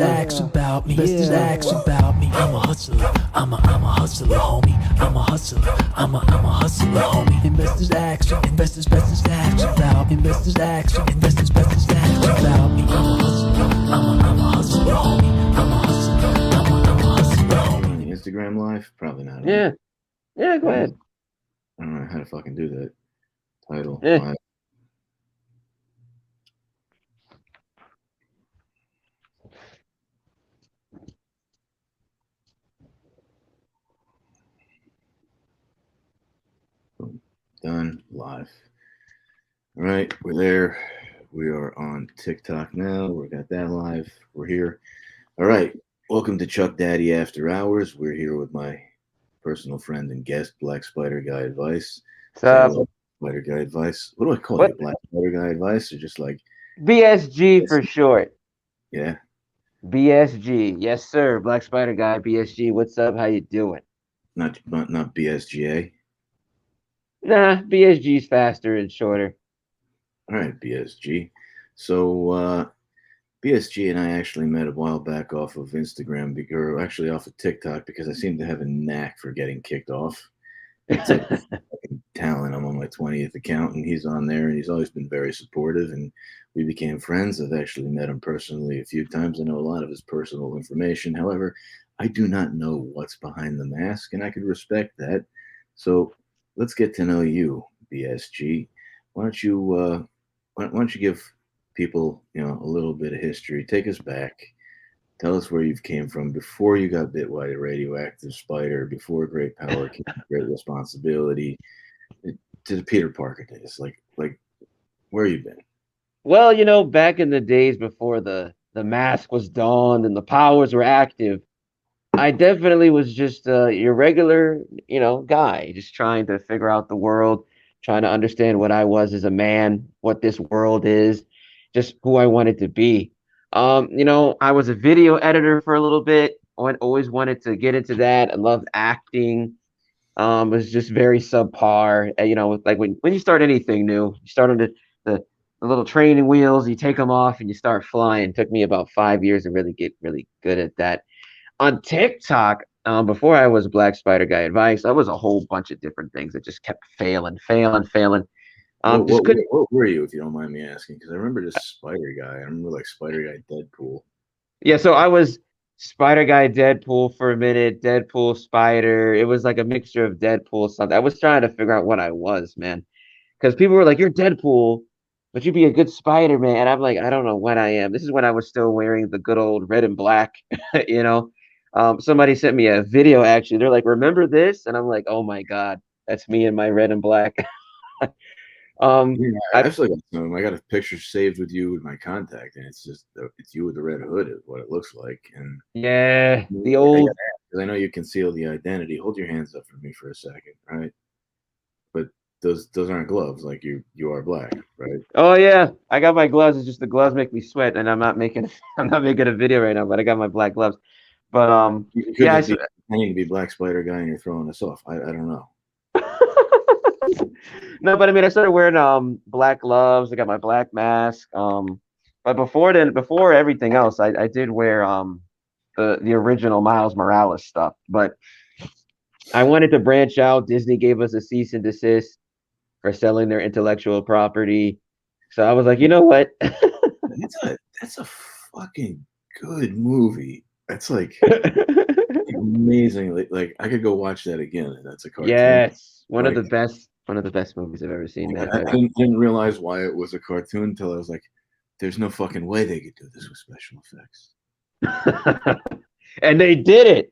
Ask about me. Investors ask about me. I'm a hustler. I'm a hustler, homie. I'm a hustler. I'm a hustler, homie. Investors ask about me. Investors ask about me. I'm a hustler. I'm a hustler, homie. I'm a hustler. I'm a hustler, homie. On the Instagram live? Probably not. Yeah. Yeah, go ahead. I don't know how to fucking do that. Title. Yeah. Live. Boom. Done. Live. All right, we're there. We are on TikTok now. We got that live. We're here. All right. Welcome to Chuck Daddy After Hours. We're here with my personal friend and guest, Black Spider Guy Advice. Say hello, Spider Guy Advice. What do I call What? you? Black Spider Guy Advice, or just like BSG for short. yeah? BSG. Yes, sir. Black Spider Guy, BSG. What's up? How you doing? Not BSGA. Nah, BSG's faster and shorter. All right, BSG. So BSG and I actually met a while back off of Instagram, or actually off of TikTok, because I seem to have a knack for getting kicked off. It's like fucking talent. I'm on my 20th account, and he's on there, and he's always been very supportive, and we became friends. I've actually met him personally a few times. I know a lot of his personal information. However, I do not know what's behind the mask, and I could respect that. So let's get to know you, BSG. Why don't you why don't you give people, a little bit of history? Take us back. Tell us where you've came from before you got bit by a radioactive spider, before great power came great responsibility, to the Peter Parker days. Like where you been? Well, back in the days before the mask was donned and the powers were active, I definitely was just your regular, guy, just trying to figure out the world, trying to understand what I was as a man, what this world is, just who I wanted to be. I was a video editor for a little bit. I always wanted to get into that. I loved acting. Was just very subpar. Like when you start anything new, you start on the little training wheels, you take them off and you start flying. It took me about 5 years to really get really good at that. On TikTok, before I was Black Spider Guy Advice, I was a whole bunch of different things that just kept failing. What Just what couldn't. what were you, if you don't mind me asking? Because I remember this Spider Guy. I remember like Spider Guy Deadpool. Yeah, so I was Spider Guy, Deadpool for a minute, Deadpool, Spider. It was like a mixture of Deadpool something. I was trying to figure out what I was, man, because people were like, "You're Deadpool, but you'd be a good Spider Man." And I'm like, I don't know what I am. This is when I was still wearing the good old red and black, you know. Somebody sent me a video actually. They're like, "Remember this?" And I'm like, "Oh my god, that's me in my red and black." um, Yeah, I I've still got some. I got a picture saved with you with my contact, and it's just it's you with the red hood is what it looks like. And yeah, the I got old. because I know you conceal the identity. Hold your hands up for me for a second, right? But those aren't gloves. Like you are black, right? Oh yeah, I got my gloves. It's just the gloves make me sweat, and I'm not making I'm not making a video right now, but I got my black gloves. But You could yeah, just be pretending to be Black Spider Guy, and you're throwing us off. I don't know. no, but I mean, I started wearing black gloves. I got my black mask. But before then, before everything else, I did wear the original Miles Morales stuff. But I wanted to branch out. Disney gave us a cease and desist for selling their intellectual property. So I was like, you know what? That's a fucking good movie. That's like amazing. Like I could go watch that again. That's a cartoon. Yes, Like one of the best movies I've ever seen. I didn't realize why it was a cartoon until I was like, "There's no fucking way they could do this with special effects." And they did it.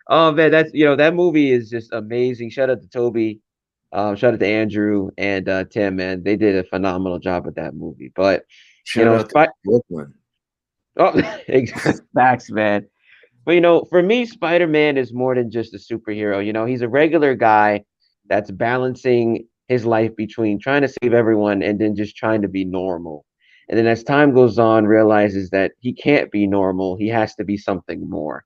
Oh man, that's that movie is just amazing. Shout out to Toby, shout out to Andrew and Tim. Man, they did a phenomenal job with that movie. But Shout out to Brooklyn. oh, facts, man. But for me, Spider Man is more than just a superhero. He's a regular guy that's balancing his life between trying to save everyone and then just trying to be normal. And then as time goes on, realizes that he can't be normal. He has to be something more.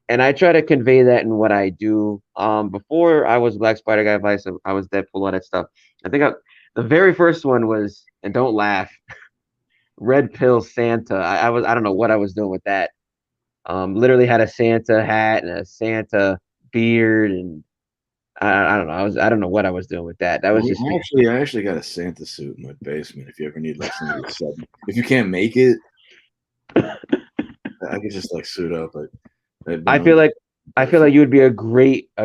And I try to convey that in what I do. Before I was Black Spider Guy Vice, I was Deadpool, all that stuff. I think the very first one was, and don't laugh, Red Pill Santa. I don't know what I was doing with that. Literally had a Santa hat and a Santa beard, and I don't know. I don't know what I was doing with that. That was just me. I actually got a Santa suit in my basement. If you ever need like somebody to sub, if you can't make it, I could just like suit up. But I I'm feel like I better feel for like you would be a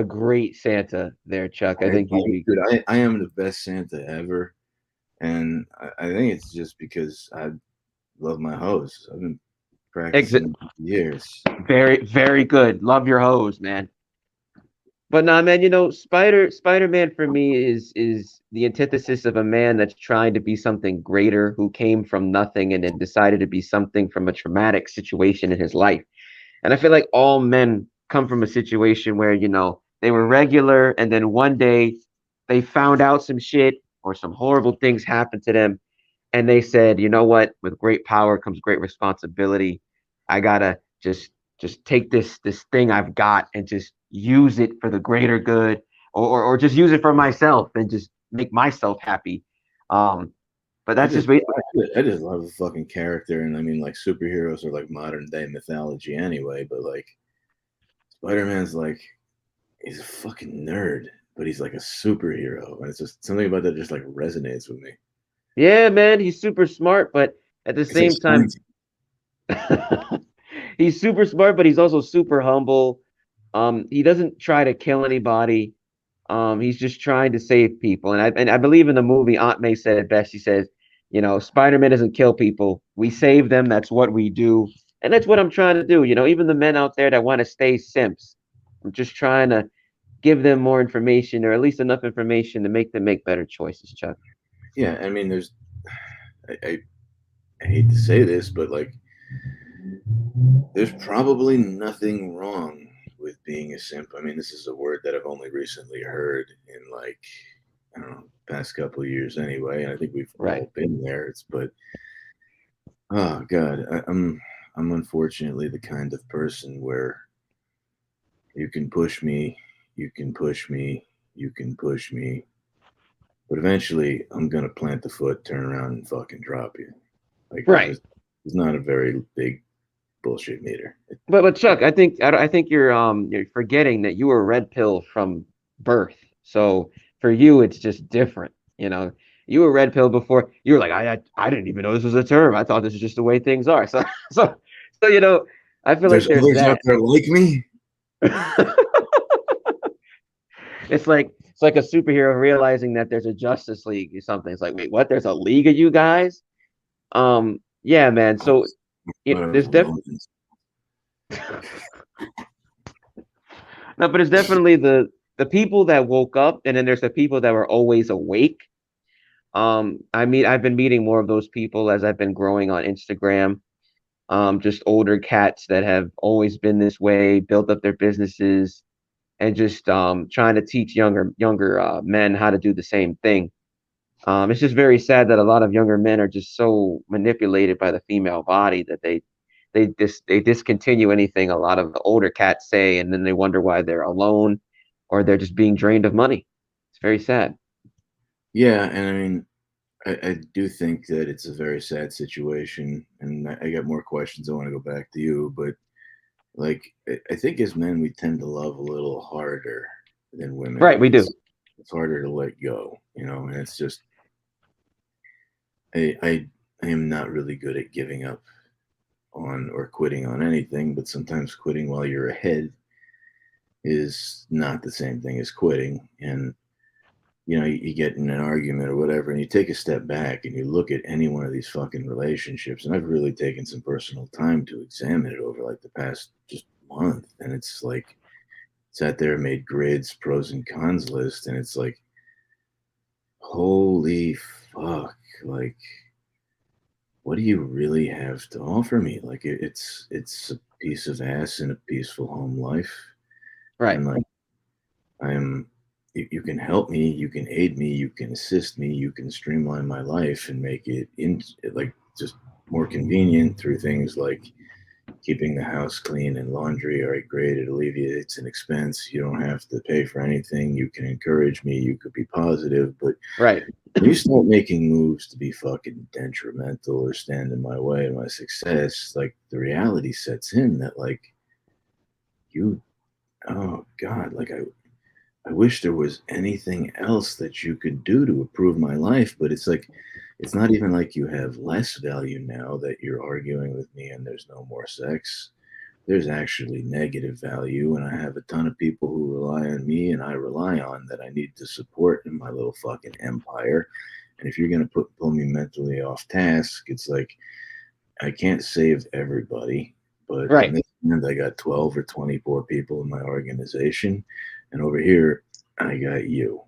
great Santa there, Chuck. I think you'd be. dude. I am the best Santa ever, and I think it's just because I love my hose. I've been Exit. practicing for years. Very, very good. Love your hose, man. But nah, man, Spider-Man for me is the antithesis of a man that's trying to be something greater, who came from nothing and then decided to be something from a traumatic situation in his life. And I feel like all men come from a situation where, they were regular and then one day they found out some shit or some horrible things happened to them, and they said, you know what, with great power comes great responsibility. I gotta just take this thing I've got and just use it for the greater good, or just use it for myself and just make myself happy. Um, but I that's just just ba- I just love a fucking character, and I mean like superheroes are like modern day mythology anyway. But like Spider Man's like he's a fucking nerd, but he's like a superhero, and it's just something about that just like resonates with me. yeah, man, he's super smart, but at the He's like same time, sciencey. he's super smart, but he's also super humble. He doesn't try to kill anybody. He's just trying to save people. And I believe in the movie, Aunt May said it best. She says, Spider-Man doesn't kill people. We save them. That's what we do. And that's what I'm trying to do. Even the men out there that want to stay simps, I'm just trying to give them more information, or at least enough information to make them make better choices, Chuck. Yeah, I mean, I hate to say this, but like there's probably nothing wrong with being a simp. I mean, this is a word that I've only recently heard in like I don't know past couple of years anyway, and I think we've Right. all been there. But oh god, I'm unfortunately the kind of person where you can push me, you can push me, you can push me, but eventually I'm gonna plant the foot, turn around, and fucking drop you. Like Right. it's not a very big bullshit meter. But Chuck, I think you're forgetting that you were red pill from birth. So for you, it's just different. You were red pill before. You were like, I didn't even know this was a term. I thought this is just the way things are. So so so I feel like There's there's others out that. there like me. It's like a superhero realizing that there's a Justice League or something. It's like, wait, what? There's a league of you guys? Yeah, man. So But I was there's def alone. no, but it's definitely the people that woke up, and then there's the people that were always awake. I've been meeting more of those people as I've been growing on Instagram. Just older cats that have always been this way, built up their businesses, and just trying to teach younger men how to do the same thing. It's just very sad that a lot of younger men are just so manipulated by the female body that they discontinue anything a lot of the older cats say, and then they wonder why they're alone, or they're just being drained of money. It's very sad. Yeah, and I mean, I do think that it's a very sad situation, and I got more questions. I want to go back to you, but like, I think as men, we tend to love a little harder than women Right, we do. because it's harder to let go, and it's just, I am not really good at giving up on or quitting on anything, but sometimes quitting while you're ahead is not the same thing as quitting. And you get in an argument or whatever, and you take a step back and you look at any one of these fucking relationships. And I've really taken some personal time to examine it over like the past just month. And it's like, sat there, made grids, pros and cons list. And it's like, holy fuck. Like, what do you really have to offer me? Like, it's a piece of ass and a peaceful home life. Right, And like, I am you can help me, you can aid me, you can assist me, you can streamline my life and make it in like just more convenient through things like keeping the house clean and laundry. All right, great. It alleviates an expense. You don't have to pay for anything. You can encourage me. You could be positive. But right, when you start making moves to be fucking detrimental or stand in my way of my success, like the reality sets in that like you, oh God, like I wish there was anything else that you could do to improve my life, but it's like, it's not even like you have less value now that you're arguing with me and there's no more sex. There's actually negative value, and I have a ton of people who rely on me and I rely on that I need to support in my little fucking empire. And if you're gonna pull me mentally off task, it's like I can't save everybody, but on Right. this end, I got 12 or 24 people in my organization, and over here, I got you.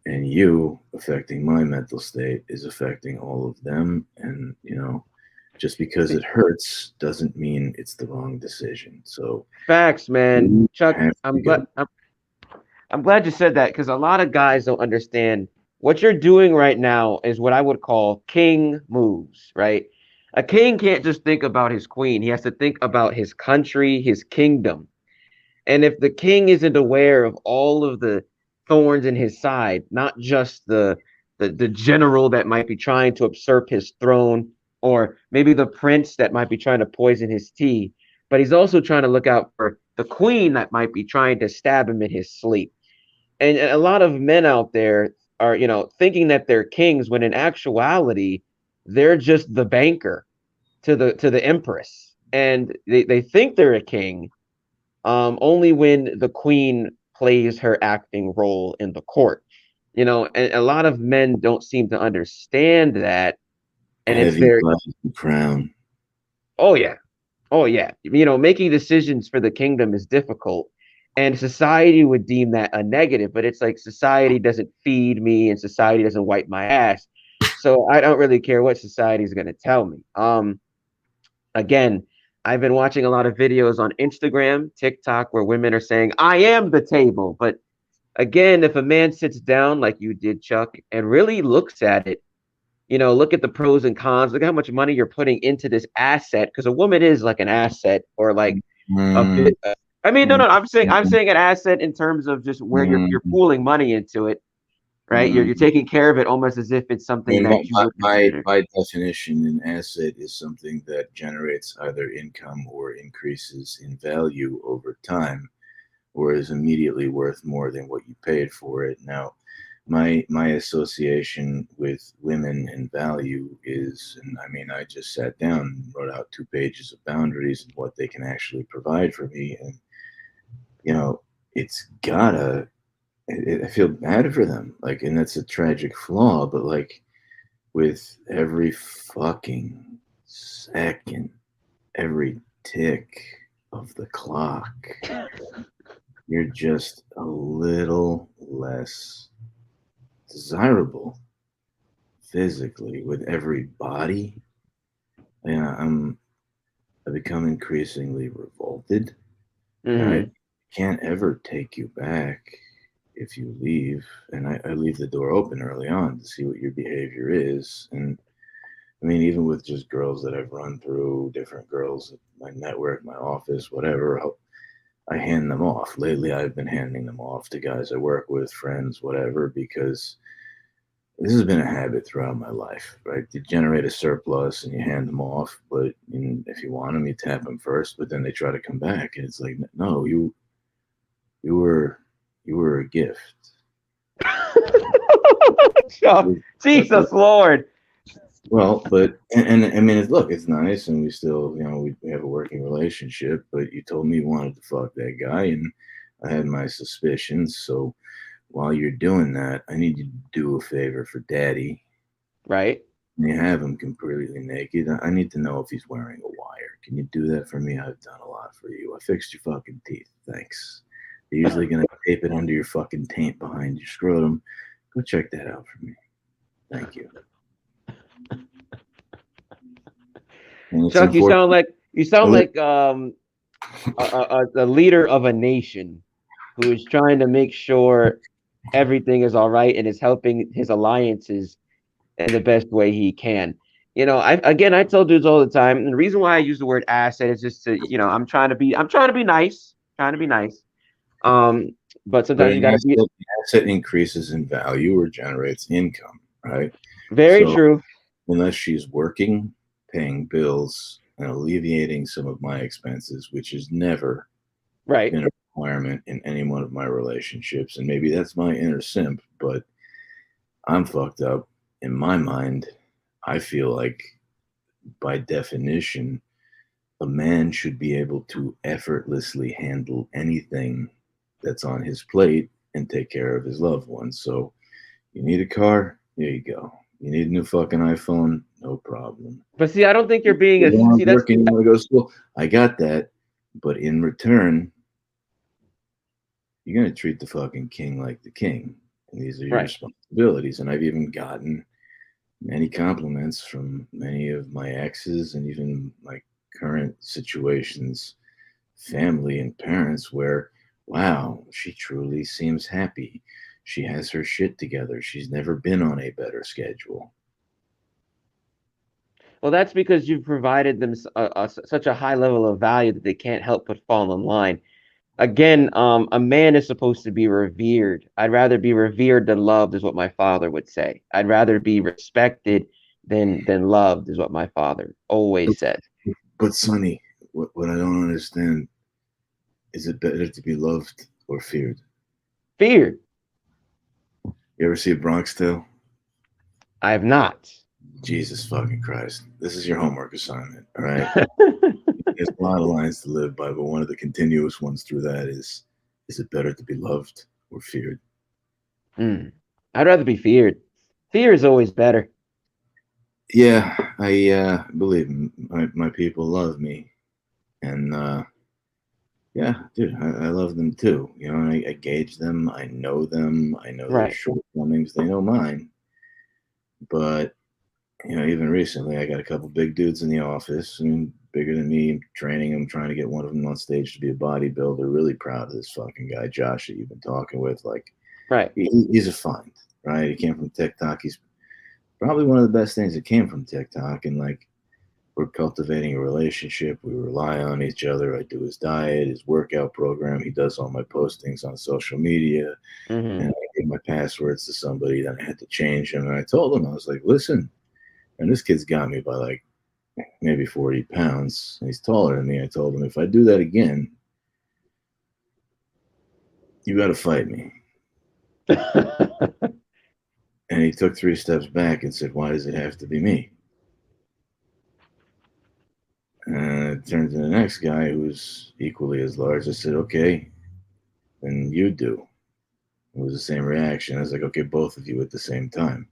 And you affecting my mental state is affecting all of them. And, just because it hurts doesn't mean it's the wrong decision. So Facts, man. we Chuck, have to go. I'm glad you said that because a lot of guys don't understand what you're doing right now is what I would call king moves, right? A king can't just think about his queen. He has to think about his country, his kingdom. And if the king isn't aware of all of the thorns in his side, not just the general that might be trying to usurp his throne, or maybe the prince that might be trying to poison his tea, but he's also trying to look out for the queen that might be trying to stab him in his sleep. And a lot of men out there are, thinking that they're kings when in actuality they're just the banker to the empress. And they think they're a king only when the queen plays her acting role in the court. And a lot of men don't seem to understand that. And it's Heavy their, lies the crown. oh yeah, oh yeah. Making decisions for the kingdom is difficult. And society would deem that a negative, but it's like society doesn't feed me and society doesn't wipe my ass. So I don't really care what society is going to tell me. Again, I've been watching a lot of videos on Instagram, TikTok, where women are saying, I am the table. But again, if a man sits down like you did, Chuck, and really looks at it, look at the pros and cons, look how much money you're putting into this asset, because a woman is like an asset or like a Mm, bit. I mean, no, I'm mm, saying an asset in terms of just where you're mm, pooling money into it, right? You're mm. taking care of it almost as if it's I something mean, that you would consider. by definition, an asset is something that generates either income or increases in value over time, or is immediately worth more than what you paid for it. Now, my association with women and value is, and I mean, I just sat down and wrote out 2 pages of boundaries and what they can actually provide for me, and you know, it's gotta. I feel bad for them, like, and that's a tragic flaw, but like with every fucking second, every tick of the clock, you're just a little less desirable physically with every body. And I become increasingly revolted, and I Hmm. can't ever take you back if you leave. And I leave the door open early on to see what your behavior is. And I mean, even with just girls that I've run through, different girls at my network, my office, whatever, I hand them off. Lately, I've been handing them off to guys I work with, friends, whatever, because this has been a habit throughout my life, right? You generate a surplus and you hand them off, but if you want them, you tap them first, but then they try to come back, and it's like, no, you were you were a gift. Chuck, Jesus Lord. Well, but and I mean, look, it's nice, and we still, we have a working relationship. But you told me you wanted to fuck that guy, and I had my suspicions. So while you're doing that, I need you to do a favor for Daddy. Right? When you have him completely naked, I need to know if he's wearing a wire. Can you do that for me? I've done a lot for you. I fixed your fucking teeth. Thanks. You're usually gonna tape it under your fucking taint behind your scrotum. Go check that out for me. Thank you. And it's Chuck, unfortunate. you sound like a leader of a nation who is trying to make sure everything is all right and is helping his alliances in the best way he can. I tell dudes all the time, and the reason why I use the word asset is just to, I'm trying to be nice, trying to be nice. Um, but But sometimes you got to be an asset increases in value or generates income, right? very So true. unless she's working, paying bills, and alleviating some of my expenses, which is never Right. been a requirement in any one of my relationships. And maybe that's my inner simp, but I'm fucked up. In my mind, I feel like by definition, a man should be able to effortlessly handle anything that's on his plate and take care of his loved ones. So you need a car? There you go. You need a new fucking iPhone? No problem. But see, I don't think you're You being a want see. to That's work and you want to go to school? I got that. But in return, you're going to treat the fucking king like the king. And these are your right. responsibilities. And I've even gotten many compliments from many of my exes and even my current situations, family and parents, where, wow, she truly seems happy. She has her shit together. She's never been on a better schedule. Well, that's because you've provided them such a high level of value that they can't help but fall in line. Again, a man is supposed to be revered. I'd rather be revered than loved, is what my father would say. I'd rather be respected than loved, is what my father always said. But Sonny, what I don't understand is, it better to be loved or feared? Feared. You ever see a Bronx Tale? I have not. Jesus fucking Christ. This is your homework assignment, all right? There's a lot of lines to live by, but one of the continuous ones through that is it better to be loved or feared? I'd rather be feared. Fear is always better. Yeah, I believe my people love me. And yeah, dude, I love them too. You know, I gauge them, I know them, I know their Right. shortcomings, they know mine. But you know, even recently, I got a couple big dudes in the office, I mean, bigger than me. I'm training them, trying to get one of them on stage to be a bodybuilder. Really proud of this fucking guy, Josh, that you've been talking with. Like, Right. he's a find, right? He came from TikTok. He's probably one of the best things that came from TikTok. And like, we're cultivating a relationship. We rely on each other. I do his diet, his workout program. He does all my postings on social media. Hmm. And I gave my passwords to somebody, then I had to change them. And I told him, I was like, listen, and this kid's got me by like maybe 40 pounds. And he's taller than me. I told him, if I do that again, you got to fight me. And he took 3 steps back and said, why does it have to be me? And it turned to the next guy who's equally as large. I said, okay, then you do. It was the same reaction. I was like, okay, both of you at the same time.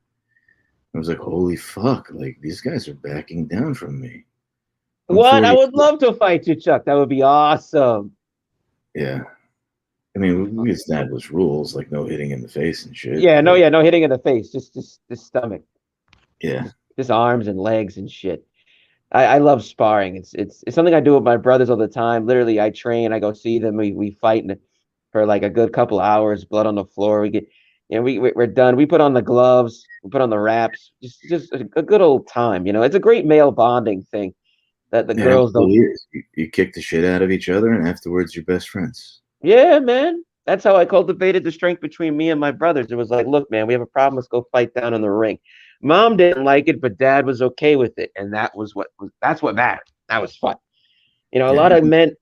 I was like, holy fuck, like these guys are backing down from me. I'm What? I 40. would love to fight you, Chuck. That would be awesome. Yeah. I mean, we established rules like no hitting in the face and shit. Yeah, But no hitting in the face, just stomach, yeah, just arms and legs and shit. I love sparring. It's something I do with my brothers all the time. Literally, I train, I go see them, we fight for like a good couple hours, blood on the floor. We get, we're done. We put on the gloves, we put on the wraps, just a good old time. It's a great male bonding thing that the it girls don't. absolutely is. You kick the shit out of each other, and afterwards, you're best friends. Yeah, man. That's how I cultivated the strength between me and my brothers. It was like, look, man, we have a problem. Let's go fight down in the ring. Mom didn't like it, but dad was okay with it. And that's what mattered. That was fun. A Yeah, lot of men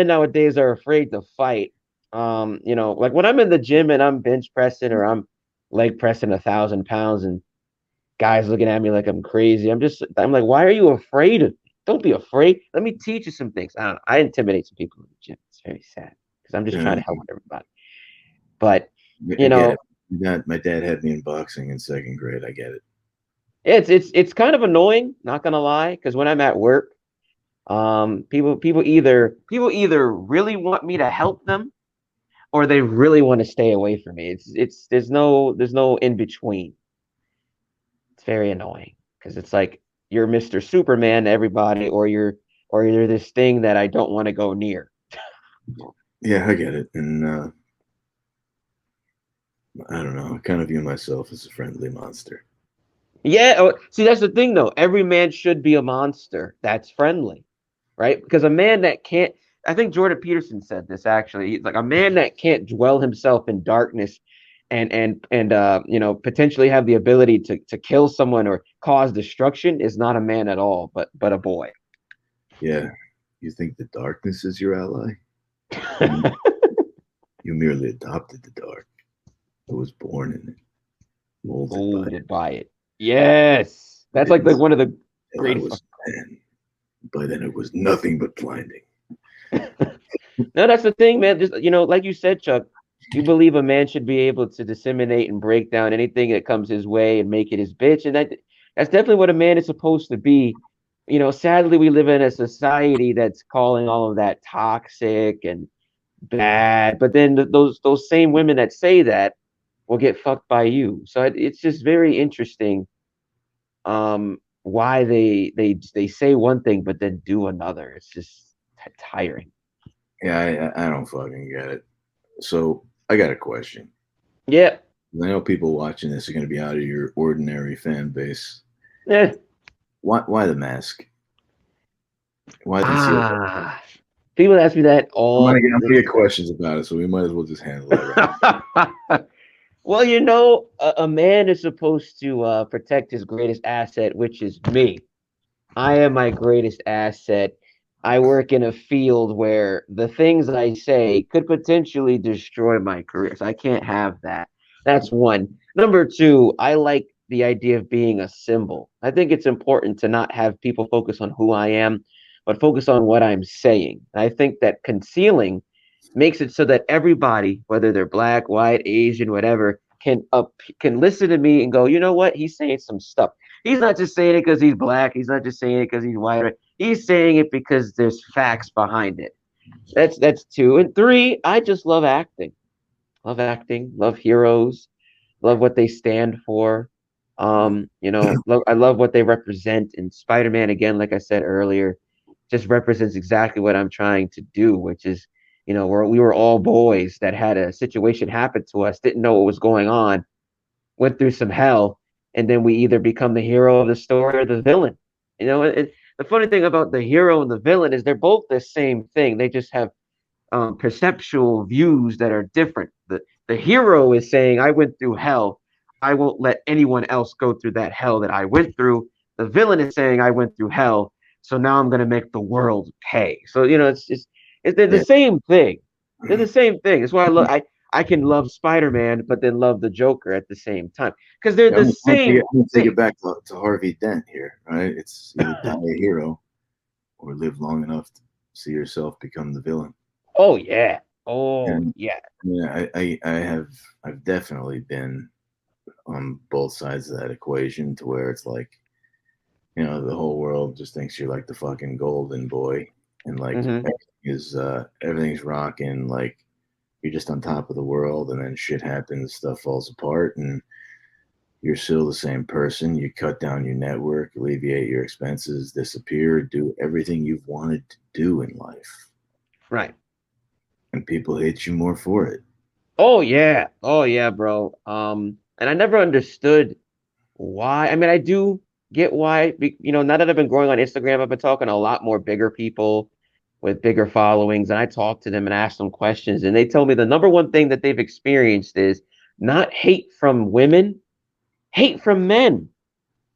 nowadays are afraid to fight. Like when I'm in the gym and I'm bench pressing or I'm leg pressing 1,000 pounds and guys looking at me like I'm crazy. I'm like, why are you afraid of me? Don't be afraid. Let me teach you some things. I don't know. I intimidate some people in the gym. It's very sad because I'm just yeah, trying to help everybody. But I you get know, it. My dad had me in boxing in second grade. I get it. it's kind of annoying, not gonna lie, because when I'm at work, people either really want me to help them or they really want to stay away from me. It's there's no in between. It's very annoying because it's like you're Mr. Superman to everybody, or you're this thing that I don't want to go near. Yeah, I get it. And I don't know. I kind of view myself as a friendly monster. Yeah, see, that's the thing though. Every man should be a monster that's friendly, right? Because a man that can't, I think Jordan Peterson said this actually. He's like a man that can't dwell himself in darkness and potentially have the ability to kill someone or cause destruction is not a man at all, but a boy. Yeah. You think the darkness is your ally? You merely adopted the dark. I was born in it, molded by it. Molded by it. Yes. I That's didn't like one of the till I greatest. was a man. By then it was nothing but blinding. No, that's the thing, man. Just like you said, Chuck, you believe a man should be able to disseminate and break down anything that comes his way and make it his bitch, and that's definitely what a man is supposed to be. Sadly, we live in a society that's calling all of that toxic and bad, but then those same women that say that will get fucked by you. So it's just very interesting, why they say one thing but then do another. It's just tiring. Yeah, I don't fucking get it. So I got a question. Yeah. I know people watching this are going to be out of your ordinary fan base. Yeah. Why the mask? Why the conceal? Ah, people ask me that all I'm the gonna get questions about it, so we might as well just handle it right. time. Well, a man is supposed to protect his greatest asset, which is me. I am my greatest asset. I work in a field where the things I say could potentially destroy my career. So I can't have that. That's one. Number two, I like the idea of being a symbol. I think it's important to not have people focus on who I am, but focus on what I'm saying. I think that concealing makes it so that everybody, whether they're black, white, Asian, whatever, can listen to me and go, you know what? He's saying some stuff. He's not just saying it because he's black. He's not just saying it because he's white. He's saying it because there's facts behind it. That's two. And three, I just love acting. Love acting. Love heroes. Love what they stand for. I love what they represent. And Spider-Man, again, like I said earlier, just represents exactly what I'm trying to do, which is, we were all boys that had a situation happen to us, didn't know what was going on, went through some hell, and then we either become the hero of the story or the villain. The funny thing about the hero and the villain is they're both the same thing. They just have perceptual views that are different. The hero is saying, I went through hell. I won't let anyone else go through that hell that I went through. The villain is saying, I went through hell. So now I'm going to make the world pay. So, they're the Yeah. same thing. They're the same thing. That's why I can love Spider-Man, but then love the Joker at the same time because they're Yeah, the same I'm gonna take thing. it back to Harvey Dent here, right? It's either die a hero or live long enough to see yourself become the villain. Oh yeah. Oh And yeah. yeah, I've definitely been on both sides of that equation to where it's like, the whole world just thinks you're like the fucking golden boy, and like Hmm. everything's rocking, like you're just on top of the world, and then shit happens, stuff falls apart, and you're still the same person. You cut down your network, alleviate your expenses, disappear, do everything you've wanted to do in life, Right. and people hate you more for it. Oh yeah. Oh yeah, bro. And I never understood why. I mean, I do get why. Now that I've been growing on Instagram, I've been talking to a lot more bigger people with bigger followings, and I talk to them and ask them questions, and they tell me the number one thing that they've experienced is not hate from women, hate from men.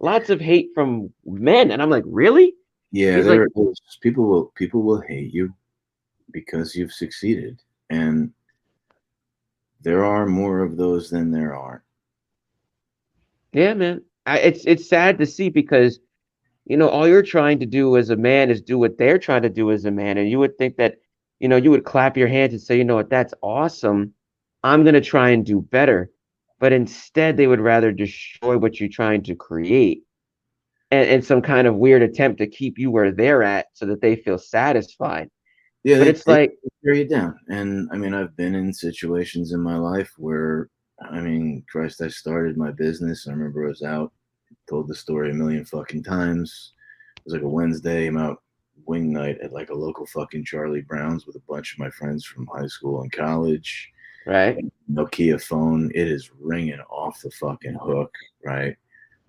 Lots of hate from men, and I'm like, really? Yeah, He's like, there's people will hate you because you've succeeded, and there are more of those than there are. yeah, man. It's sad to see because all you're trying to do as a man is do what they're trying to do as a man. And you would think that, you would clap your hands and say, you know what, that's awesome. I'm going to try and do better. But instead, they would rather destroy what you're trying to create and some kind of weird attempt to keep you where they're at so that they feel satisfied. Yeah, But it's they like, tear you down. And I mean, I've been in situations in my life where, I mean, Christ, I started my business. I remember I was out, told the story a million fucking times. It was like a Wednesday. I'm out wing night at like a local fucking Charlie Brown's with a bunch of my friends from high school and college. right? Nokia phone, it is ringing off the fucking hook, right?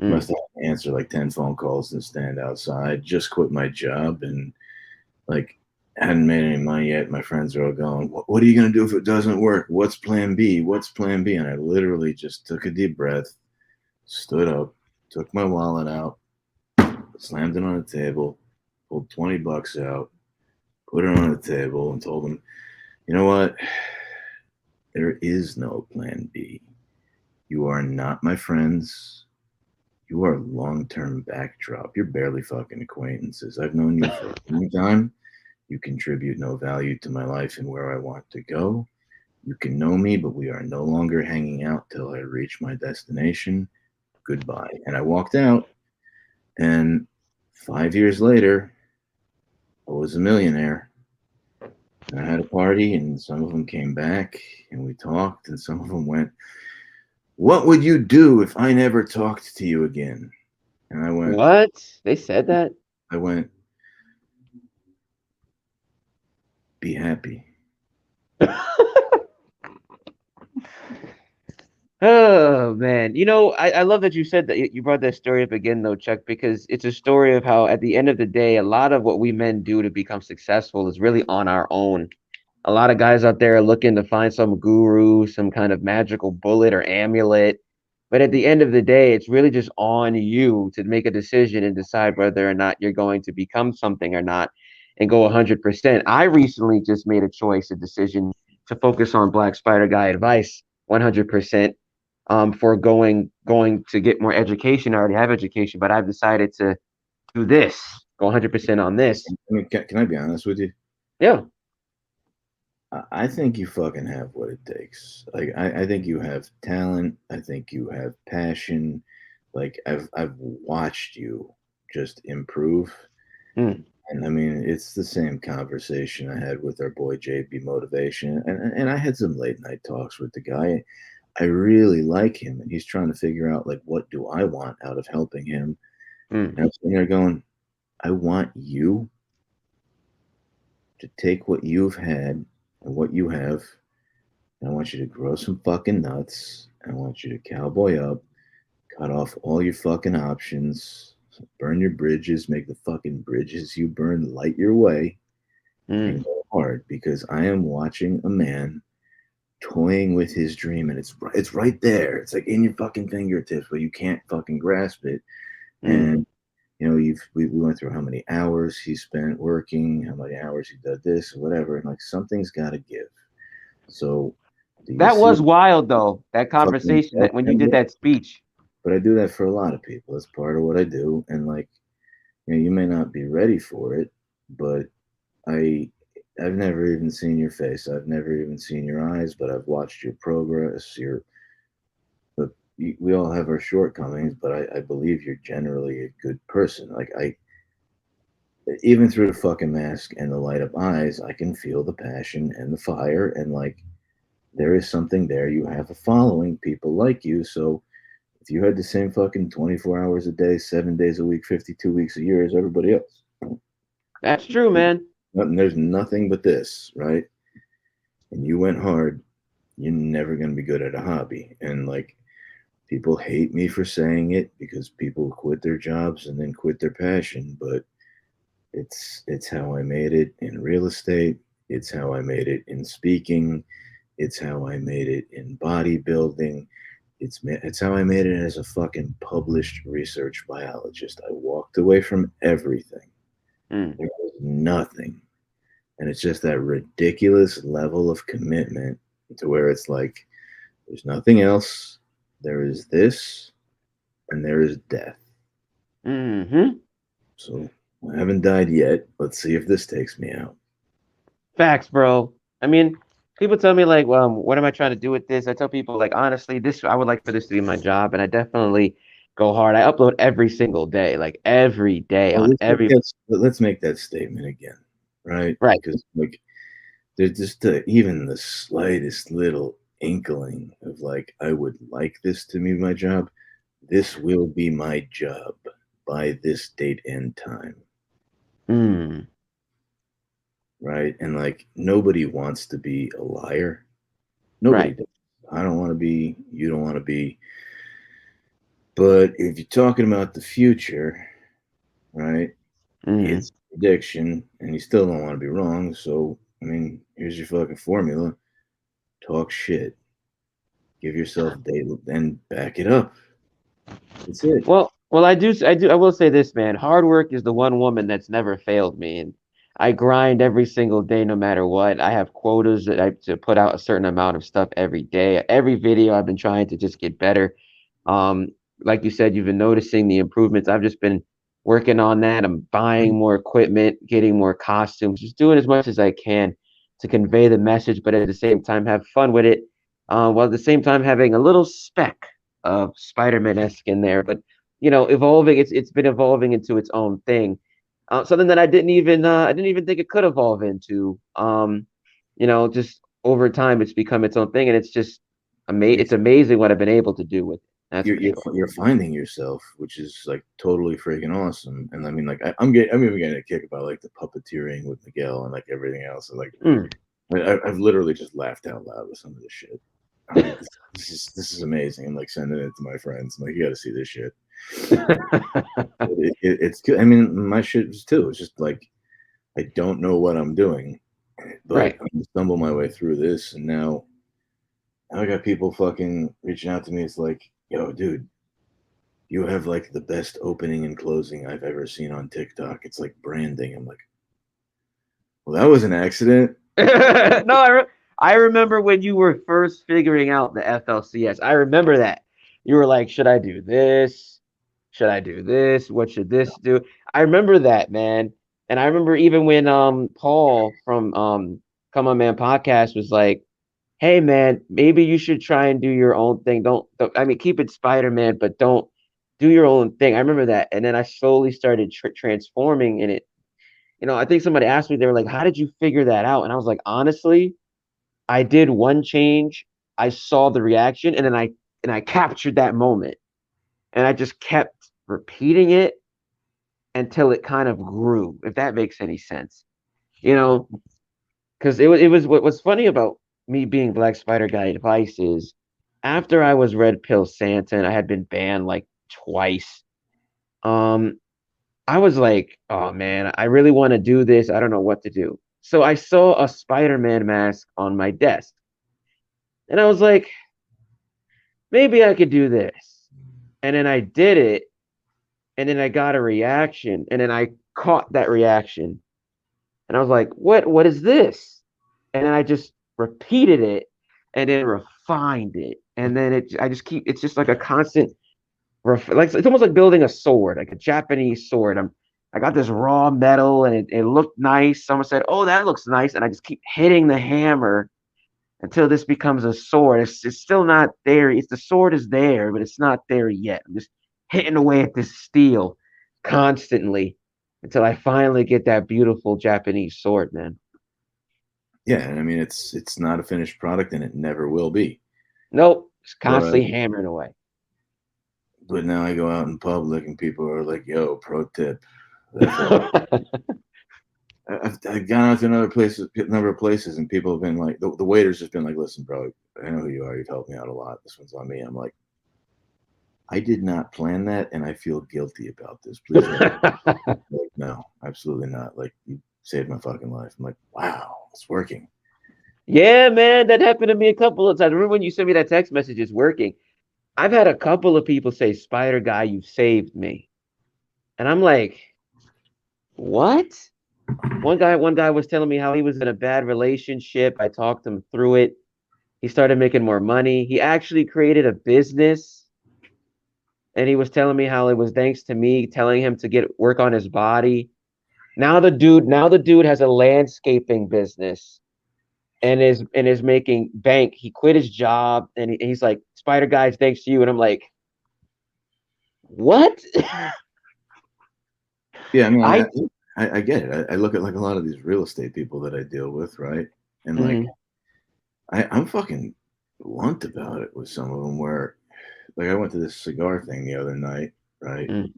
Mm, Must have to answer like 10 phone calls and stand outside. Just quit my job and like hadn't made any money yet. My friends are all going, what are you going to do if it doesn't work? What's plan B? What's plan B? And I literally just took a deep breath, stood up, took my wallet out, slammed it on the table, pulled $20 out, put it on the table, and told them, You know what? There is no plan B. You are not my friends. You are long term backdrop. You're barely fucking acquaintances. I've known you for a long time. You contribute no value to my life and where I want to go. You can know me, but we are no longer hanging out till I reach my destination. Goodbye. And I walked out, and 5 years later, I was a millionaire. And I had a party, and some of them came back, and we talked, and some of them went, "What would you do if I never talked to you again?" And What? They said that? I went, "Be happy." Oh man, I love that you said that you brought that story up again though, Chuck, because it's a story of how at the end of the day, a lot of what we men do to become successful is really on our own. A lot of guys out there are looking to find some guru, some kind of magical bullet or amulet. But at the end of the day, it's really just on you to make a decision and decide whether or not you're going to become something or not and go 100%. I recently just made a choice, a decision to focus on Black Spider Guy advice 100%, for going to get more education. I already have education, but I've decided to do this, go 100% on this. I mean, can I be honest with you? Yeah. I think you fucking have what it takes. Like, I think you have talent. I think you have passion. Like, I've watched you just improve. Mm, And I mean, it's the same conversation I had with our boy JB Motivation. And I had some late night talks with the guy. I really like him, and he's trying to figure out, like, what do I want out of helping him? mm, And I'm sitting there going, I want you to take what you've had and what you have, and I want you to grow some fucking nuts. I want you to cowboy up, cut off all your fucking options, burn your bridges, make the fucking bridges you burn light your way, and mm, go hard, because I am watching a man toying with his dream, and it's right there. It's like in your fucking fingertips, but you can't fucking grasp it. mm. And we went through how many hours he spent working, how many hours he did this, or whatever, and like something's got to give. So, do you That see was wild though, that fucking? conversation that when you did that speech. But I do that for a lot of people. That's part of what I do, and like, you may not be ready for it, but I I've never even seen your face. I've never even seen your eyes, but I've watched your progress. But we all have our shortcomings, but I believe you're generally a good person. Like, even through the fucking mask and the light up eyes, I can feel the passion and the fire, and like, there is something there. You have a following, people like you. So if you had the same fucking 24 hours a day, 7 days a week, 52 weeks a year as everybody else, That's true, man. there's nothing but this, right? And you went hard, you're never going to be good at a hobby. And like, people hate me for saying it because people quit their jobs and then quit their passion, but it's how I made it in real estate. It's how I made it in speaking. It's how I made it in bodybuilding. It's how I made it as a fucking published research biologist. I walked away from everything. Mm, There was nothing. And it's just that ridiculous level of commitment to where it's like, there's nothing else. There is this, and there is death. hmm. So I haven't died yet. Let's see if this takes me out. Facts, bro. I mean, people tell me like, well, what am I trying to do with this? I tell people like, honestly, this I would like for this to be my job, and I definitely go hard. I upload every single day, like every day Well, on every. let's make that statement again, right? Right. Because like, there's just even the slightest little inkling of like, I would like this to be my job. This will be my job by this date and time, Mm, right? And like, nobody wants to be a liar. Nobody right. does. I don't want to be. You don't want to be. But if you're talking about the future, right? Mm. It's prediction, and you still don't want to be wrong. So, I mean, here's your fucking formula: talk shit, give yourself data, then back it up. That's it. Well, I will say this, man. Hard work is the one woman that's never failed me, and I grind every single day, no matter what. I have quotas that I to put out a certain amount of stuff every day. Every video, I've been trying to just get better. Um, like you said, you've been noticing the improvements. I've just been working on that. I'm buying more equipment, getting more costumes, just doing as much as I can to convey the message, but at the same time have fun with it. While at the same time having a little speck of Spider-Man-esque in there, but evolving. It's been evolving into its own thing. Something that I didn't even think it could evolve into. Just over time, it's become its own thing, and it's just You're It's amazing what I've been able to do with it. That's you're for you're, sure. you're finding yourself, which is like totally freaking awesome. And I mean, like I'm even getting a kick about like the puppeteering with Miguel and like everything else. And, like Mm. I've literally just laughed out loud with some of this shit. I'm like, this is amazing. I'm like sending it to my friends. I'm like, you got to see this shit. It's good. I mean, my shit is too. It's just like I don't know what I'm doing, but Right. I'm gonna stumble my way through this. And now I got people fucking reaching out to me. It's like, yo, dude, you have like the best opening and closing I've ever seen on TikTok. It's like branding. I'm like, well, that was an accident. No, I remember when you were first figuring out the FLCS. I remember that. You were like, should I do this? Should I do this? What should this do? I remember that, man. And I remember even when Paul from Come On Man podcast was like, hey man, maybe you should try and do your own thing. I mean, keep it Spider-Man, but don't do your own thing. I remember that. And then I slowly started transforming in it. I think somebody asked me, they were like, how did you figure that out? And I was like, honestly, I did one change. I saw the reaction and I captured that moment. And I just kept repeating it until it kind of grew, if that makes any sense. You know, because it was what was funny about me being Black Spider Guy advice is after I was Red Pill Santa and I had been banned like twice, um, I was like, oh man, I really want to do this. I don't know what to do. So I saw a Spider-Man mask on my desk. And I was like, maybe I could do this. And then I did it, and then I got a reaction, and then I caught that reaction. And I was like, what is this? And then I just repeated it and then refined it. And then I just keep it's just like a constant like it's almost like building a sword, like a Japanese sword. I got this raw metal and it looked nice. Someone said, "Oh, that looks nice," and I just keep hitting the hammer until this becomes a sword. It's still not there. It's the sword is there, but it's not there yet. I'm just hitting away at this steel constantly until I finally get that beautiful Japanese sword, man. Yeah, and I mean it's not a finished product and it never will be. Nope, it's But constantly hammering away. but now I go out in public and people are like, yo, pro tip. I've gone out to number of places, and people have been like, the waiter's just been like, listen, bro, I know who you are. You've helped me out a lot. This one's on me. I'm like, I did not plan that, and I feel guilty about this. Please don't. Like, no, absolutely not. Like, you saved my fucking life. I'm like, wow, it's working. Yeah, man, that happened to me a couple of times. Remember when you sent me that text message? It's working. I've had a couple of people say, "Spider Guy, you saved me," and I'm like, "What?" One guy was telling me how he was in a bad relationship. I talked him through it. He started making more money. He actually created a business, and he was telling me how it was thanks to me telling him to get work on his body. Now the dude has a landscaping business and is making bank. He quit his job and he's like, Spider Guys, thanks to you. And I'm like, what? Yeah, I mean, I I get it. I look at like a lot of these real estate people that I deal with, right? And like, Mhm. I'm fucking blunt about it with some of them. Where like I went to this cigar thing the other night, right? Mm. A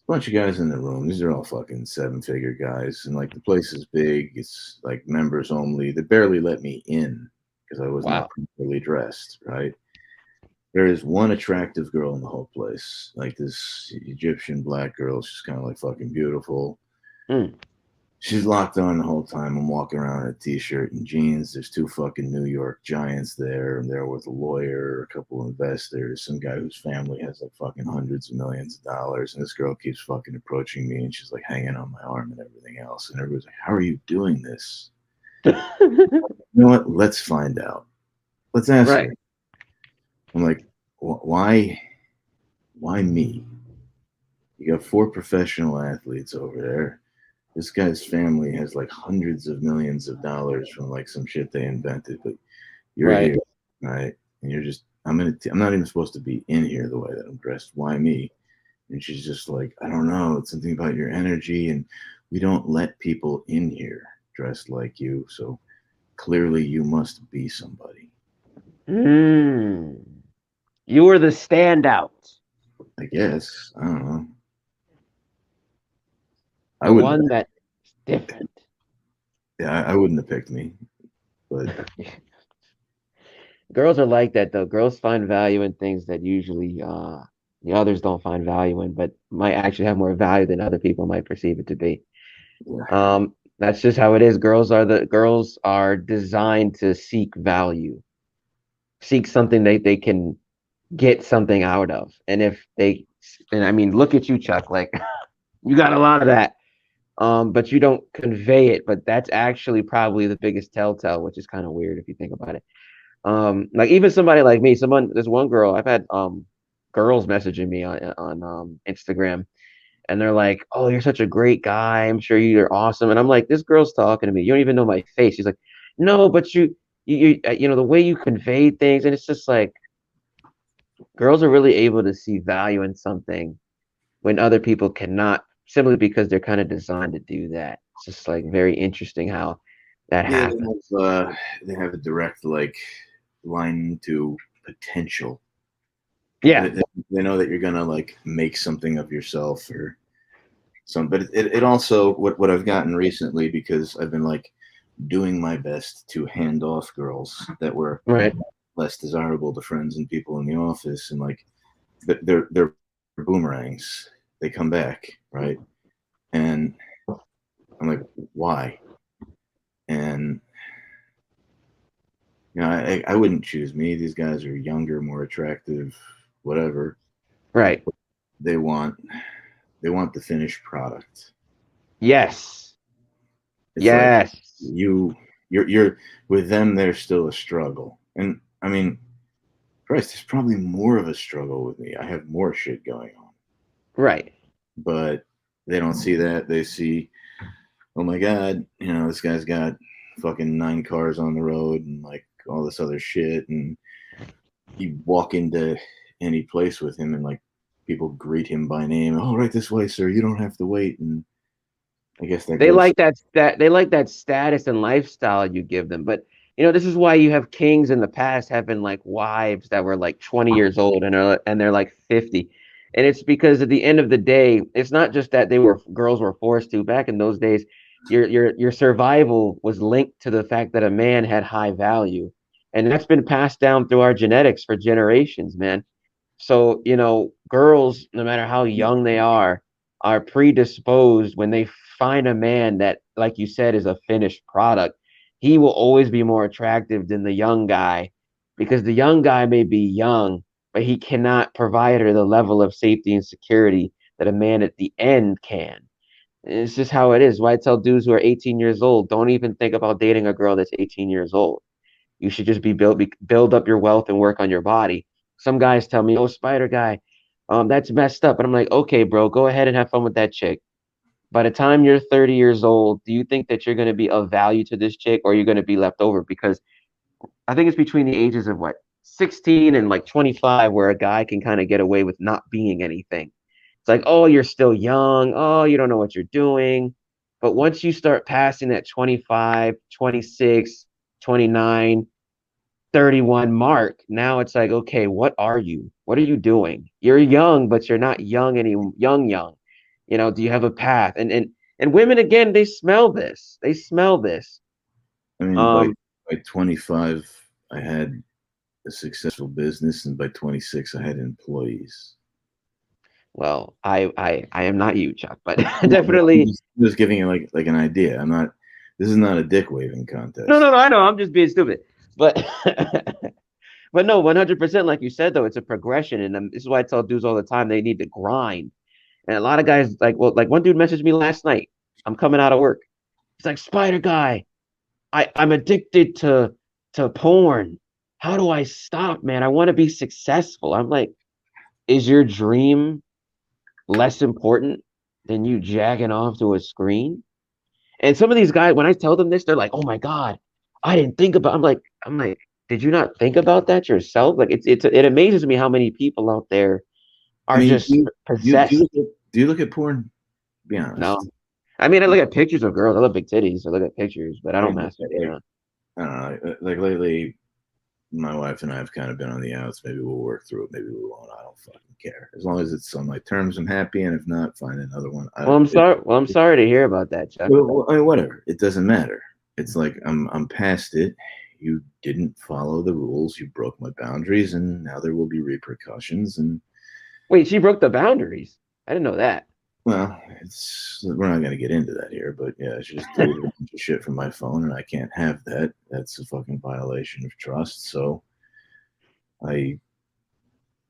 bunch of guys in the room. These are all fucking seven-figure guys, and like the place is big. It's like members only. They barely let me in because I was not Wow. properly dressed. Right? There is one attractive girl in the whole place, like this Egyptian black girl. She's kind of like fucking beautiful. Mm. She's locked on the whole time. I'm walking around in a t-shirt and jeans. There's two fucking New York giants there. I'm there with a lawyer, a couple of investors, some guy whose family has like fucking hundreds of millions of dollars. And this girl keeps fucking approaching me and she's like hanging on my arm and everything else. And everybody's like, how are you doing this? You know what? Let's find out. Let's ask Right. her. I'm like, why me? You got four professional athletes over there. This guy's family has like hundreds of millions of dollars from like some shit they invented, but you're Right. here, right? And you're just, I'm not even supposed to be in here the way that I'm dressed. Why me? And she's just like, I don't know. It's something about your energy, and we don't let people in here dressed like you. So clearly, you must be somebody. Mm. You were the standout, I guess. I don't know. I the wouldn't. one that's different. Yeah, I wouldn't have picked me, but Girls are like that though. Girls find value in things that usually the others don't find value in, but might actually have more value than other people might perceive it to be. yeah. That's just how it is. Girls are designed to seek value, seek something they can get something out of. And if they and I mean, look at you, Chuck, like you got a lot of that. But you don't convey it, but that's actually probably the biggest telltale, which is kind of weird if you think about it. Like even somebody like me, there's one girl I've had girls messaging me on Instagram, and they're like, "Oh, you're such a great guy. I'm sure you're awesome." And I'm like, "This girl's talking to me. You don't even know my face." She's like, "No, but you know the way you convey things," and it's just like girls are really able to see value in something when other people cannot, simply because they're kind of designed to do that. It's just like very interesting how that Yeah, happens. they have a direct like line to potential. Yeah, They know that you're gonna like make something of yourself or some. But it also what I've gotten recently because I've been like doing my best to hand off girls that were right. less desirable to friends and people in the office, and like they're boomerangs. They come back, right? And I'm like, why? And I wouldn't choose me. These guys are younger, more attractive, whatever. Right. They want they want the finished product. Yes. It's like Yes. you're with them. There's still a struggle, and I mean, Christ, there's probably more of a struggle with me. I have more shit going on, Right. but they don't see that. They see, oh my god, this guy's got fucking 9 cars on the road and like all this other shit, and you walk into any place with him and like people greet him by name. Oh, right this way, sir. You don't have to wait. And I guess that They goes. like that they like that status and lifestyle you give them. But this is why you have kings in the past having like wives that were like 20 years old and they're like 50. And it's because at the end of the day, it's not just that girls were forced to. Back in those days, your survival was linked to the fact that a man had high value. And that's been passed down through our genetics for generations, man. So, girls, no matter how young they are predisposed when they find a man that, like you said, is a finished product. He will always be more attractive than the young guy because the young guy may be young, but he cannot provide her the level of safety and security that a man at the end can. It's just how it is. Why I tell dudes who are 18 years old, don't even think about dating a girl that's 18 years old. You should just build up your wealth and work on your body. Some guys tell me, "Oh, Spider Guy, that's messed up." And I'm like, "Okay, bro, go ahead and have fun with that chick. By the time you're 30 years old, do you think that you're going to be of value to this chick, or are you going to be left over?" Because I think it's between the ages of 16 and like 25, where a guy can kind of get away with not being anything. It's like, "Oh, you're still young. Oh, you don't know what you're doing." But once you start passing that 25, 26, 29, 31 mark, now it's like, okay, what are you? What are you doing? You're young, but you're not young any young. Do you have a path? And women, again, they smell this. They smell this. I mean, Um, by 25, I had a successful business, and by 26, I had employees. Well, I am not you, Chuck, but No, but I'm definitely. just giving you like an idea. I'm not. This is not a dick waving No, no, contest. no. I know. I'm just being stupid, but but no, 100%. Like you said, though, it's a progression, and this is why I tell dudes all the time they need to grind. And a lot of guys, like, well, like one dude messaged me last night. I'm coming out of work. He's like, Spider Guy, I'm addicted to porn. How do I stop, man? I want to be successful. I'm like, is your dream less important than you jagging off to a screen? And some of these guys, when I tell them this, they're like, "Oh my god, I didn't think about." I'm like, did you not think about that yourself? Like, it amazes me how many people out there I are mean, just possessed. do you look at porn? Be No, honest. I mean, I look at pictures of girls. I love big titties. I look at pictures, but I I don't mean, masturbate. like I don't know. Like lately, my wife and I have kind of been on the outs. Maybe we'll work through it. Maybe we won't. I don't fucking care. As long as it's on my terms, I'm happy. And if not, find another one. Well, I'm sorry. Well, I'm sorry to hear about that, Chuck. I mean, whatever. It doesn't matter. It's like I'm past it. You didn't follow the rules. You broke my boundaries, and now there will be repercussions. And Wait, she broke the boundaries. I didn't know that. well, it's we're not gonna get into that here, but yeah, she just deleted a bunch of shit from my phone, and I can't have that. That's a fucking violation of trust. So I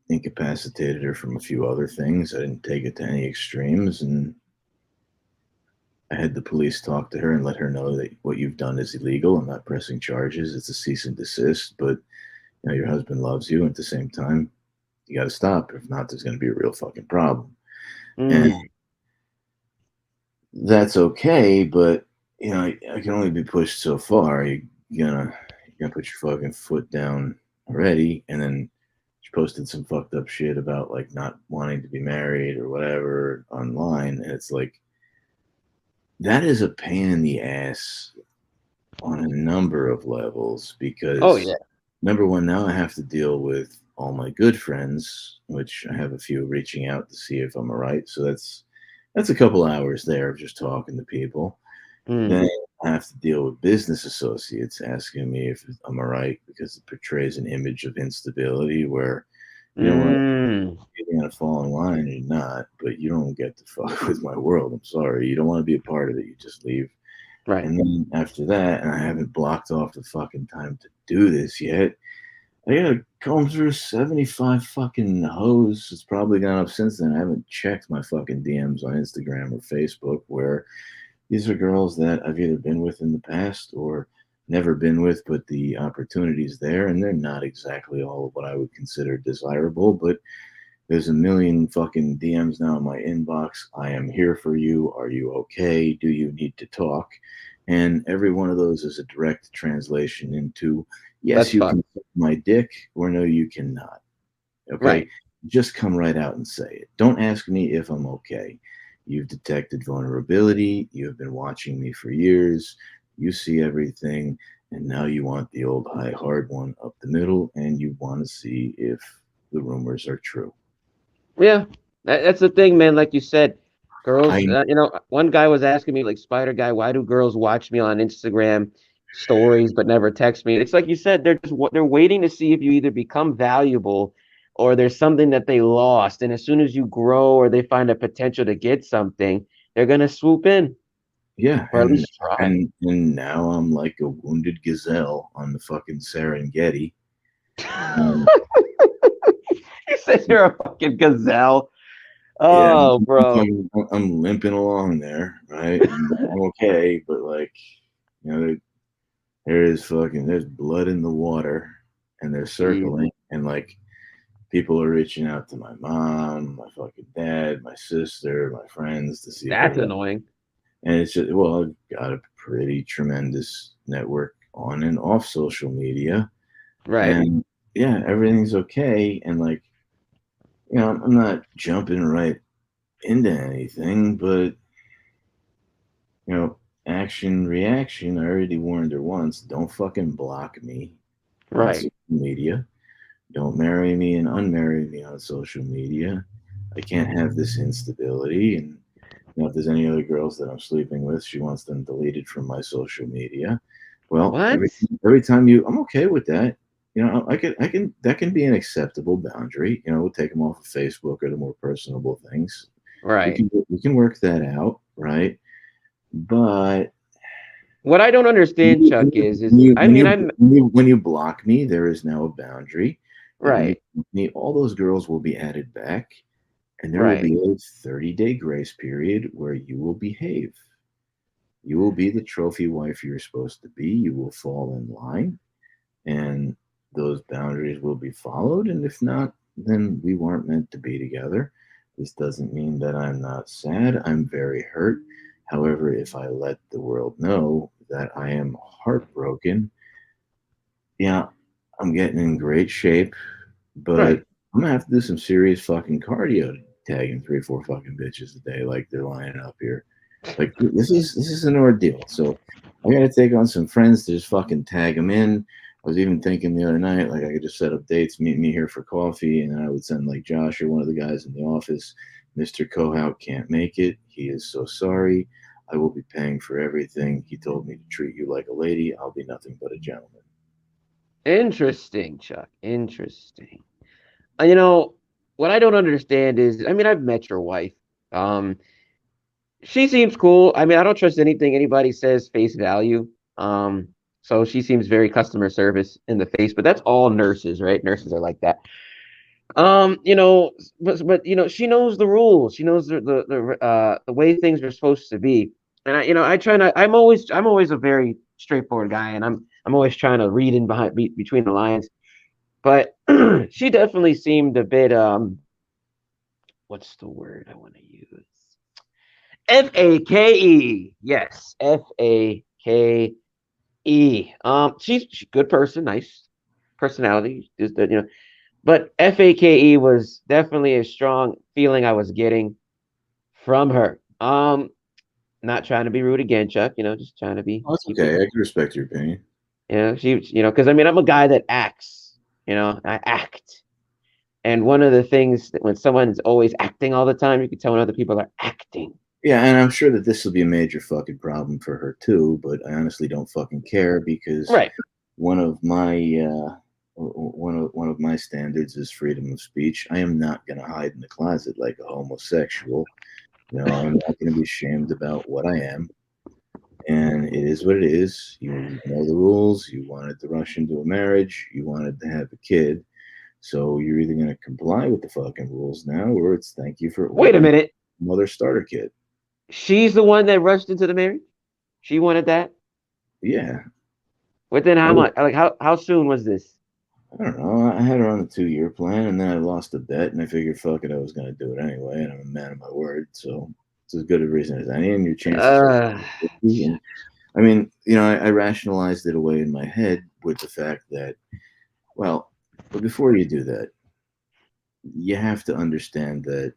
incapacitated her from a few other things. I didn't take it to any extremes, and I had the police talk to her and let her know that what you've done is illegal. I'm not pressing charges. It's a cease and desist, but your husband loves you. And at the same time, you got to stop. If not, there's going to be a real fucking problem. And Mm, that's okay, but I can only be pushed so far. You're gonna put your fucking foot down already, and then she posted some fucked up shit about like not wanting to be married or whatever online, and it's like that is a pain in the ass on a number of levels oh because yeah. number one, now I have to deal with all my good friends, which I have a few reaching out to see if I'm all right. So that's a couple hours there of just talking to people. Mm, Then I have to deal with business associates asking me if I'm all right because it portrays an image of instability where what, mm, you're gonna fall in line and you're not, but you don't get to fuck with my world. I'm sorry. You don't want to be a part of it, you just leave. right. And then after that, and I haven't blocked off the fucking time to do this yet. I gotta comb through 75 fucking hoes. It's probably gone up since then. I haven't checked my fucking DMs on Instagram or Facebook where these are girls that I've either been with in the past or never been with, but the opportunity's there, and they're not exactly all of what I would consider desirable, but there's a million fucking DMs now in my inbox. I am here for you. Are you okay? Do you need to talk? And every one of those is a direct translation into yes, That's you fucked. can suck my dick, or no, you cannot. Okay. Right. Just come right out and say it. Don't ask me if I'm okay. You've detected vulnerability. You have been watching me for years. You see everything. And now you want the old high hard one up the middle, and you want to see if the rumors are true. Yeah, that's the thing, man. Like you said, girls. I One guy was asking me, like Spider Guy, why do girls watch me on Instagram stories but never text me? It's like you said, they're waiting to see if you either become valuable or there's something that they lost, and as soon as you grow or they find a potential to get something, they're gonna swoop in Yeah, or at least try. and now I'm like a wounded gazelle on the fucking Serengeti. Um, You said you're a fucking gazelle. yeah, Oh, bro. I'm limping along there, right? And I'm okay, but like, there is fucking there's blood in the water, and they're Jeez, circling, and like people are reaching out to my mom, my fucking dad, my sister, my friends to see if they're that's right. annoying. And it's just well, I've got a pretty tremendous network on and off social media. Right, And yeah, everything's okay. And like, I'm not jumping right into anything, but you know, action, reaction. I already warned her once. Don't fucking block me on right. social media. Don't marry me and unmarry me on social media. I can't have this instability. And if there's any other girls that I'm sleeping with, she wants them deleted from my social media. Well, What? every time I'm okay with that. that can be an acceptable boundary. We'll take them off of Facebook or the more personable things. Right. We can work that out, right? But What I don't understand, Chuck, is I mean I'm when you block me, there is now a boundary that when you right, block me, all those girls will be added back, and there will right. be a 30-day grace period where you will behave. You will be the trophy wife you're supposed to be. You will fall in line, and those boundaries will be followed. And if not, then we weren't meant to be together. This doesn't mean that I'm not sad. I'm very hurt. However, if I let the world know that I am heartbroken, yeah, I'm getting in great shape, but Right. I'm gonna have to do some serious fucking cardio to tagging 3 or 4 fucking bitches a day like they're lining up here. Like this is an ordeal. So I got to take on some friends to just fucking tag them in. I was even thinking the other night, like I could just set up dates, meet me here for coffee, and then I would send like Josh or one of the guys in the office. Mr. Kohout can't make it. He is so sorry. I will be paying for everything. He told me to treat you like a lady. I'll be nothing but a gentleman. Interesting, Chuck. Interesting. You know, what I don't understand is, I mean, I've met your wife. Um, she seems cool. I mean, I don't trust anything anybody says face value. Um, so she seems very customer service in the face, but that's all nurses, right? Nurses are like that. You know, but you know, she knows the rules. She knows the way things are supposed to be. And I try not. I'm always a very straightforward guy, and I'm always trying to read in between the lines. But she definitely seemed a bit what's the word I want to use? Fake. Yes, Fake. She's a good person, nice personality. Just that, but Fake was definitely a strong feeling I was getting from her. Not trying to be rude again, Chuck. Just trying to be Oh, that's keep okay. it. I can respect your opinion. Because I mean, I'm a guy that acts. I act. And one of the things that when someone's always acting all the time, you can tell when other people are acting. Yeah, and I'm sure that this will be a major fucking problem for her too, but I honestly don't fucking care because Right. one of my one of my standards is freedom of speech. I am not going to hide in the closet like a homosexual. I'm not going to be ashamed about what I am, and it is what it is. You know the rules. You wanted to rush into a marriage. You wanted to have a kid. So you're either going to comply with the fucking rules now, or it's thank you for Wait a ordering minute. mother starter kit. She's the one that rushed into the marriage. She wanted that. Yeah, Within I how was much? Like how soon was this? I don't know. I had her on a 2 year plan, and then I lost a bet, and I figured, fuck it, I was going to do it anyway, and I'm a man of my word, so it's as good a reason as any, and your chances are Uh, 50. And I mean, I rationalized it away in my head with the fact that, well, but before you do that, you have to understand that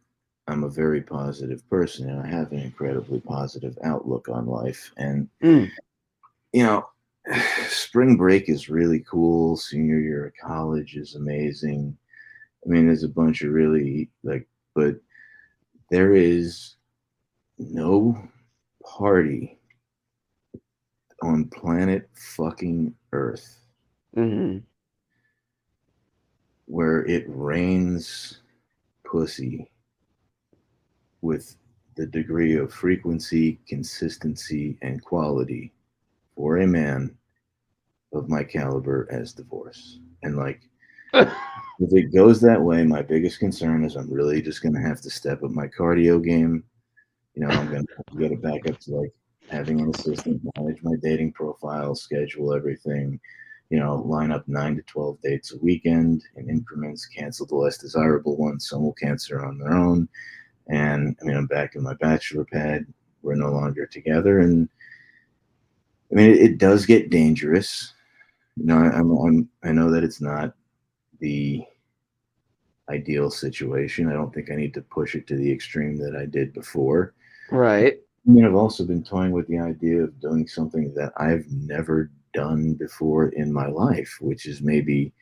I'm a very positive person, and I have an incredibly positive outlook on life, and mm, you know, spring break is really cool. Senior year of college is amazing. I mean, there's a bunch of really like, but there is no party on planet fucking Earth hmm where it rains pussy with the degree of frequency, consistency, and quality for a man of my caliber as divorce. And like, if it goes that way, my biggest concern is I'm really just going to have to step up my cardio game. I'm going to have to get it back up to like having an assistant manage my dating profile, schedule everything, line up 9 to 12 dates a weekend in increments, cancel the less desirable ones. Some will cancel on their own. And I mean, I'm back in my bachelor pad. We're no longer together. And I mean, it does get dangerous. I know that it's not the ideal situation. I don't think I need to push it to the extreme that I did before. right. I mean, I've also been toying with the idea of doing something that I've never done before in my life, which is maybe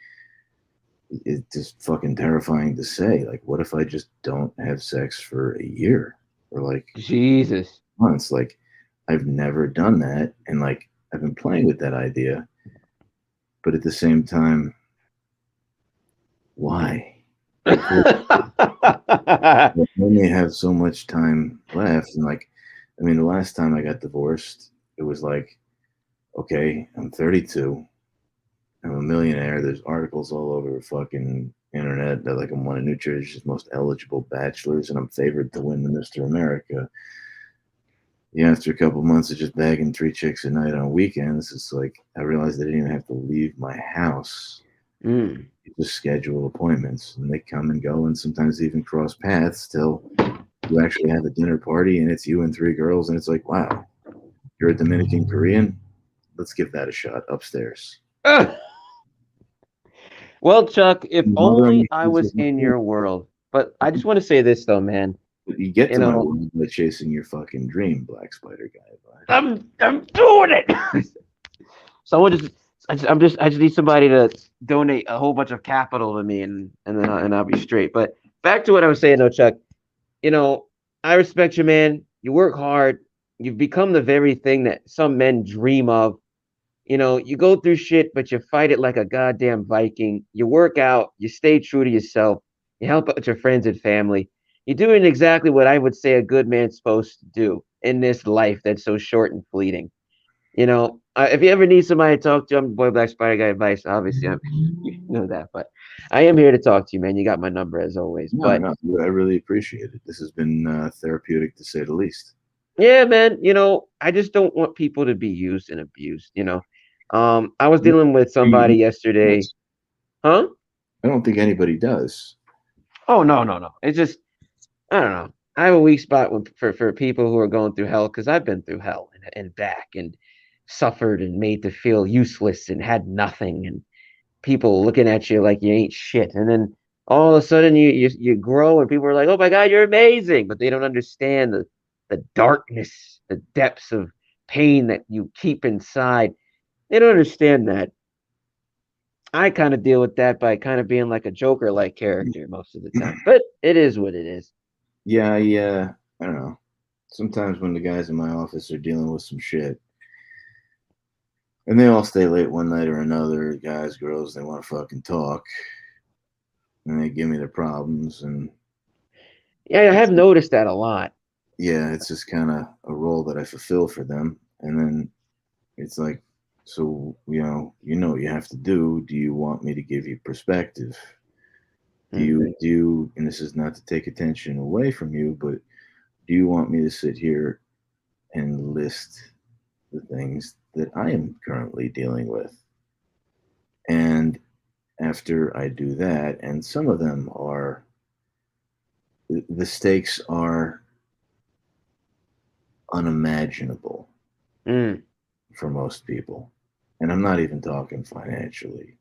it's just fucking terrifying to say. Like, what if I just don't have sex for a year or like Jesus. months? Like, I've never done that, and like I've been playing with that idea, but at the same time, why? I only have so much time left. And like, I mean, the last time I got divorced, it was like, okay, I'm 32. I'm a millionaire. There's articles all over the fucking internet that like I'm one of New Jersey's most eligible bachelors, and I'm favored to win the Mr. America. Yeah, after a couple months of just bagging 3 chicks a night on weekends, it's like I realized I didn't even have to leave my house. Mm. You just schedule appointments, and they come and go, and sometimes even cross paths till you actually have a dinner party, and it's you and 3 girls, and it's like, wow, you're a Dominican Korean. Let's give that a shot upstairs. Well, Chuck, if My only I mother-in-law was in your world. But I just want to say this though, man. You get You to my know, world by chasing your fucking dream, Black Spider Guy. I'm doing it. Someone just I just need somebody to donate a whole bunch of capital to me, and then I'll be straight. But back to what I was saying, though, Chuck. You know, I respect you, man. You work hard. You've become the very thing that some men dream of. You know, you go through shit, but you fight it like a goddamn Viking. You work out. You stay true to yourself. You help out your friends and family. You're doing exactly what I would say a good man's supposed to do in this life that's so short and fleeting. You know, if you ever need somebody to talk to, I'm the Boy Black Spider Guy advice. Obviously, you know that, but I am here to talk to you, man. You got my number as always. No, But no, I really appreciate it. This has been therapeutic to say the least. yeah, man, you know, I just don't want people to be used and abused, you know. I was dealing with somebody yesterday. Huh? I don't think anybody does. Oh no. It's just I don't know. I have a weak spot for people who are going through hell because I've been through hell and back and suffered and made to feel useless and had nothing and people looking at you like you ain't shit. And then all of a sudden you grow and people are like, "Oh my God, you're amazing," but they don't understand the darkness, the depths of pain that you keep inside. They don't understand that. I kind of deal with that by kind of being like a Joker like character most of the time. But it is what it is. Yeah, I don't know. Sometimes when the guys in my office are dealing with some shit, and they all stay late one night or another, guys, girls, they want to fucking talk, and they give me their problems, and Yeah, I have noticed that a lot. yeah, it's just kind of a role that I fulfill for them, and then it's like, so you know what you have to do. Do you want me to give you perspective? And this is not to take attention away from you, but do you want me to sit here and list the things that I am currently dealing with? And after I do that, and some of them are, the stakes are unimaginable Mm, for most people. And I'm not even talking financially.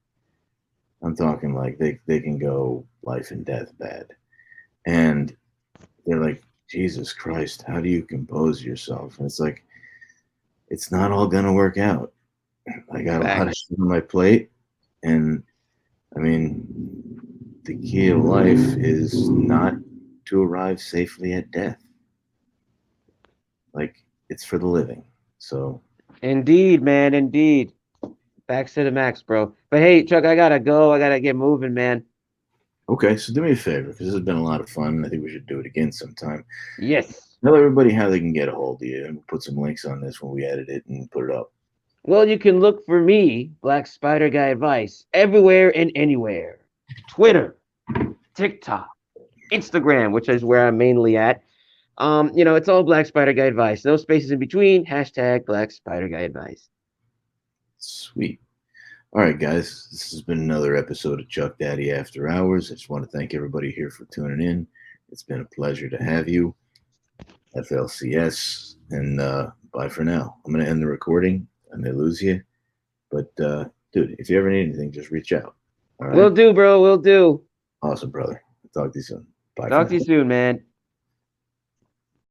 I'm talking like they can go life and death bad. And they're like, Jesus Christ, how do you compose yourself? And it's like, it's not all going to work out. I got a lot of facts. shit on my plate. And I mean, the key of life is not to arrive safely at death. Like, it's for the living. So, Indeed, man, indeed. Facts to the max, bro. But hey, Chuck, I gotta go. I gotta get moving, man. okay, so do me a favor, because this has been a lot of fun. I think we should do it again sometime. Yes. Tell everybody how they can get a hold of you, and we'll put some links on this when we edit it and put it up. Well, you can look for me, Black Spider Guy Advice, everywhere and anywhere. Twitter, TikTok, Instagram, which is where I'm mainly at. You know, it's all Black Spider Guy Advice. No spaces in between. Hashtag Black Spider Guy Advice. Sweet. All right, guys, this has been another episode of Chuck Daddy After Hours. I just want to thank everybody here for tuning in. It's been a pleasure to have you. FLCS, and bye for now. I'm going to end the recording. I may lose you, but dude, if you ever need anything, just reach out. All right? Will do, bro. Will do. Awesome, brother. Talk to you soon. Bye for Talk now. to you soon, man.